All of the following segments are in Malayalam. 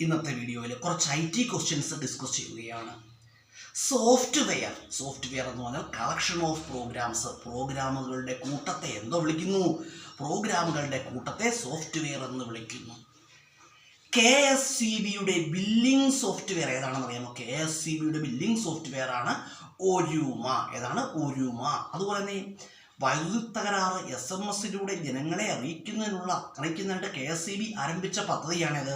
ഇന്നത്തെ വീഡിയോയിൽ കുറച്ച് IT ക്വസ്റ്റ്യൻസ് ഡിസ്കസ് ചെയ്യുകയാണ്. സോഫ്റ്റ്വെയർ എന്ന് പറഞ്ഞാൽ കളക്ഷൻ ഓഫ് പ്രോഗ്രാമുകളുടെ കൂട്ടത്തെ എന്തോ വിളിക്കുന്നു? പ്രോഗ്രാമുകളുടെ കൂട്ടത്തെ സോഫ്റ്റ്വെയർ എന്ന് വിളിക്കുന്നു. KSCBയുടെ ബില്ലിംഗ് സോഫ്റ്റ്വെയർ ഏതാണെന്ന് അറിയാമോ? KSCBയുടെ ബില്ലിംഗ് സോഫ്റ്റ്വെയർ ആണ് ഒരൂമ. ഏതാണ്? ഒരൂമ. അതുപോലെ തന്നെ വൈദ്യുതി തകരാറ് SMS ജനങ്ങളെ അറിയിക്കുന്നതിനായിട്ട് KSCB ആരംഭിച്ച പദ്ധതിയാണിത്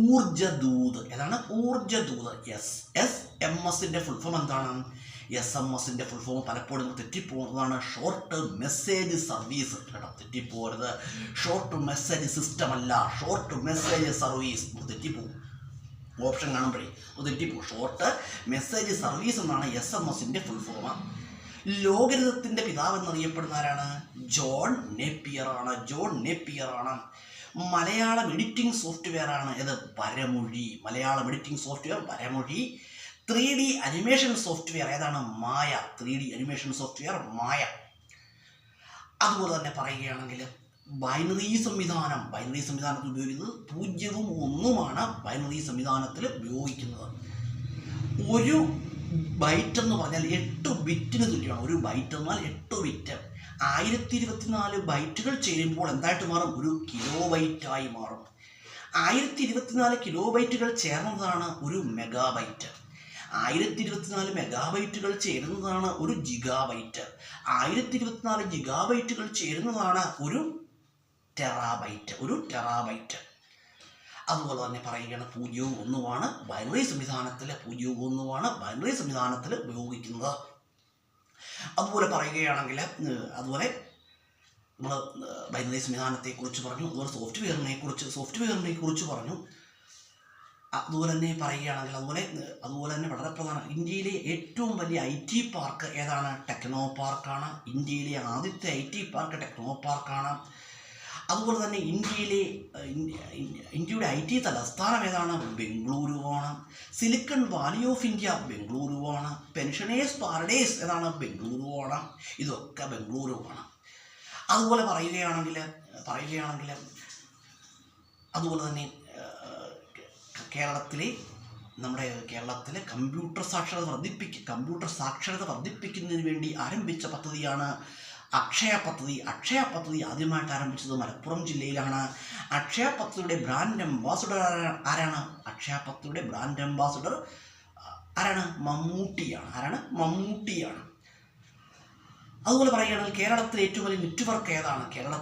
ഊർജദൂത്. ഏതാണ്? ഊർജദൂത്. SMS ഫുൾ ഫോം എന്താണ്? SMS ഫുൾ ഫോം പലപ്പോഴും തെറ്റിപ്പോകുന്നതാണ് ഷോർട്ട് മെസ്സേജ് സർവീസ്. കേട്ടോ, തെറ്റിപ്പോകരുത്. ഷോർട്ട് മെസ്സേജ് സിസ്റ്റം അല്ല, ഷോർട്ട് മെസ്സേജ് സർവീസ്. തെറ്റിപ്പോകും, ഓപ്ഷൻ കാണുമ്പോഴേ തെറ്റിപ്പോകും. ഷോർട്ട് മെസ്സേജ് സർവീസ് എന്നാണ് SMS ഫുൾ ഫോം. ലോഗരിതത്തിൻ്റെ പിതാവ് എന്നറിയപ്പെടുന്ന ആരാണ്? ജോൺ നേപ്പിയർ ആണ്. മലയാളം എഡിറ്റിംഗ് സോഫ്റ്റ്വെയർ ആണ് ഇത് വരമൊഴി. മലയാളം എഡിറ്റിംഗ് സോഫ്റ്റ്വെയർ വരമൊഴി. 3D അനിമേഷൻ സോഫ്റ്റ്വെയർ ഏതാണ്? മായ. 3D അനിമേഷൻ സോഫ്റ്റ്വെയർ മായ. അതുപോലെ തന്നെ പറയുകയാണെങ്കിൽ ബൈനറി സംവിധാനത്തിൽ ഉപയോഗിക്കുന്നത് 0 ഉം 1 ബൈനറി സംവിധാനത്തിൽ ഉപയോഗിക്കുന്നത്. ഒരു ബൈറ്റ് എന്ന് പറഞ്ഞാൽ 8 ബിറ്റിന് തുല്യമാണ്. ഒരു ബൈറ്റ് എന്നാൽ 8 ബിറ്റ്. 1024 ബൈറ്റുകൾ ചേരുമ്പോൾ എന്തായിട്ട് മാറും? ഒരു കിലോ ബൈറ്റായി മാറും. 1024 കിലോ ബൈറ്റുകൾ ചേർന്നതാണ് ഒരു മെഗാബൈറ്റ്. 1024 മെഗാബൈറ്റുകൾ ചേരുന്നതാണ് ഒരു ജിഗാബൈറ്റ്. 1024 ജിഗാബൈറ്റുകൾ ചേരുന്നതാണ് ഒരു ടെറാബൈറ്റ്. അതുപോലെ തന്നെ പറയുകയാണ് 0 ഉം 1 ബൈനറി സംവിധാനത്തിൽ ഉപയോഗിക്കുന്നത്. അതുപോലെ പറയുകയാണെങ്കിൽ നമ്മൾ ബൈനറി സംവിധാനത്തെക്കുറിച്ച് പറഞ്ഞു. അതുപോലെ സോഫ്റ്റ്വെയറിനെ കുറിച്ച് പറഞ്ഞു. അതുപോലെ തന്നെ പറയുകയാണെങ്കിൽ അതുപോലെ തന്നെ വളരെ പ്രധാനം, ഇന്ത്യയിലെ ഏറ്റവും വലിയ IT പാർക്ക് ഏതാണ്? ടെക്നോ പാർക്കാണ്. ഇന്ത്യയിലെ ആദ്യത്തെ IT പാർക്ക് ടെക്നോ പാർക്കാണ്. അതുപോലെ തന്നെ ഇന്ത്യയുടെ IT തലസ്ഥാനം ഏതാണ്? ബംഗളൂരുവാണ്. സിലിക്കൺ വാലി ഓഫ് ഇന്ത്യ ബംഗളൂരുവാണ്. പെൻഷനേഴ്സ് പാരഡൈസ് ഏതാണ്? ബംഗളൂരുവാണ്. ഇതൊക്കെ ബംഗളൂരുവാണ്. അതുപോലെ പറയുകയാണെങ്കിൽ അതുപോലെ തന്നെ നമ്മുടെ കേരളത്തിലെ കമ്പ്യൂട്ടർ സാക്ഷരത വർദ്ധിപ്പിക്കുന്നതിന് വേണ്ടി ആരംഭിച്ച പദ്ധതിയാണ് അക്ഷയ പദ്ധതി. ആദ്യമായിട്ട് ആരംഭിച്ചത് മലപ്പുറം ജില്ലയിലാണ്. അക്ഷയ പദ്ധതിയുടെ ബ്രാൻഡ് അംബാസഡർ ആരാണ്? മമ്മൂട്ടിയാണ്. അതുപോലെ പറയുകയാണെങ്കിൽ കേരളത്തിലെ ഏറ്റവും വലിയ നെറ്റ്വർക്ക് ഏതാണ്? കേരള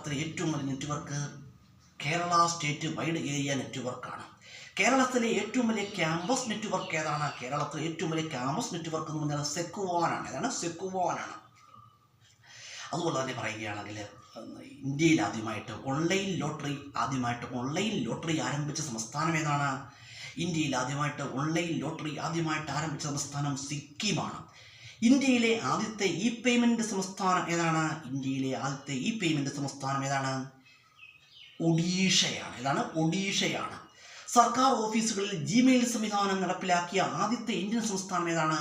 സ്റ്റേറ്റ് വൈഡ് ഏരിയ നെറ്റ്വർക്കാണ്. കേരളത്തിലെ ഏറ്റവും വലിയ ക്യാമ്പസ് നെറ്റ്വർക്ക് ഏതാണ്? കേരളത്തിലെ ഏറ്റവും വലിയ ക്യാമ്പസ് നെറ്റ്വർക്ക് എന്ന് പറഞ്ഞാൽ സെക്കുവാനാണ്. ഏതാണ്? സെക്കുവാനാണ്. അതുപോലെ തന്നെ പറയുകയാണെങ്കിൽ ഇന്ത്യയിൽ ആദ്യമായിട്ട് ഓൺലൈൻ ലോട്ടറി ആരംഭിച്ച സംസ്ഥാനം ഏതാണ്? ഇന്ത്യയിൽ ആദ്യമായിട്ട് ഓൺലൈൻ ലോട്ടറി ആരംഭിച്ച സംസ്ഥാനം സിക്കിമാണ്. ഇന്ത്യയിലെ ആദ്യത്തെ പേയ്മെൻറ്റ് സംസ്ഥാനം ഏതാണ്? ഒഡീഷയാണ്. സർക്കാർ ഓഫീസുകളിൽ Gmail സംവിധാനം നടപ്പിലാക്കിയ ആദ്യത്തെ ഇന്ത്യൻ സംസ്ഥാനം ഏതാണ്?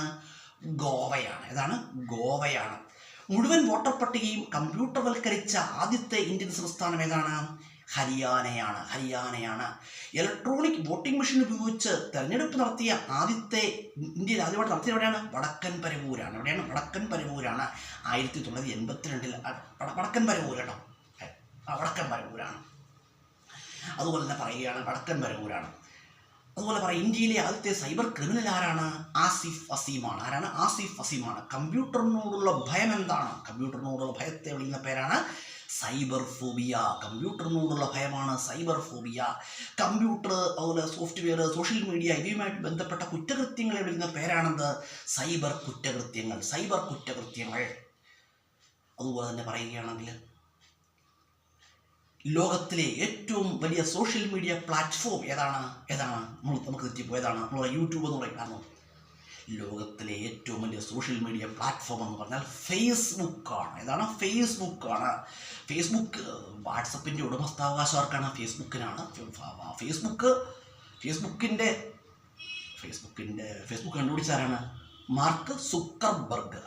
ഗോവയാണ്. മുഴുവൻ വോട്ടർ പട്ടികയും കമ്പ്യൂട്ടർവൽക്കരിച്ച ആദ്യത്തെ ഇന്ത്യൻ സംസ്ഥാനം ഏതാണ്? ഹരിയാനയാണ്. ഇലക്ട്രോണിക് വോട്ടിംഗ് മെഷീൻ ഉപയോഗിച്ച് തെരഞ്ഞെടുപ്പ് നടത്തിയ ഇന്ത്യയിൽ ആദ്യമായിട്ട് നടത്തിയ എവിടെയാണ്? വടക്കൻ പരവൂരാണ്. 1982 വടക്കൻ പരവൂർ. കേട്ടോ, വടക്കൻ പരവൂരാണ്. അതുപോലെ തന്നെ പറയുകയാണ് വടക്കൻ പരവൂരാണ്. അതുപോലെ പറയാം ഇന്ത്യയിലെ ആദ്യത്തെ സൈബർ ക്രിമിനൽ ആരാണ്? ആസിഫ് അസീമാണ്. കമ്പ്യൂട്ടറിനോടുള്ള ഭയം എന്താണ്? കമ്പ്യൂട്ടറിനോടുള്ള ഭയത്തെ വിളിക്കുന്ന പേരാണ് സൈബർ ഫോബിയ. കമ്പ്യൂട്ടറിനോടുള്ള ഭയമാണ് സൈബർ ഫോബിയ. കമ്പ്യൂട്ടർ, അതുപോലെ സോഫ്റ്റ്വെയർ, സോഷ്യൽ മീഡിയ ഇവയുമായിട്ട് ബന്ധപ്പെട്ട കുറ്റകൃത്യങ്ങളെ വിളിക്കുന്ന പേരാണെന്ത്? സൈബർ കുറ്റകൃത്യങ്ങൾ. അതുപോലെ തന്നെ പറയുകയാണെങ്കിൽ ലോകത്തിലെ ഏറ്റവും വലിയ സോഷ്യൽ മീഡിയ പ്ലാറ്റ്ഫോം ഏതാണ്? നമുക്ക് തെറ്റിപ്പോയതാണ്. നമ്മളെ യൂട്യൂബ് എന്ന് പറയും. കാരണം ലോകത്തിലെ ഏറ്റവും വലിയ സോഷ്യൽ മീഡിയ പ്ലാറ്റ്ഫോം എന്ന് പറഞ്ഞാൽ ഫേസ്ബുക്കാണ്. ഫേസ്ബുക്ക് വാട്സപ്പിൻ്റെ ഉടമസ്ഥാവകാശം ആർക്കാണ്? ഫേസ്ബുക്കിനാണ്. ഫേസ്ബുക്ക് കണ്ടുപിടിച്ച ആരാണ്? Mark Zuckerberg.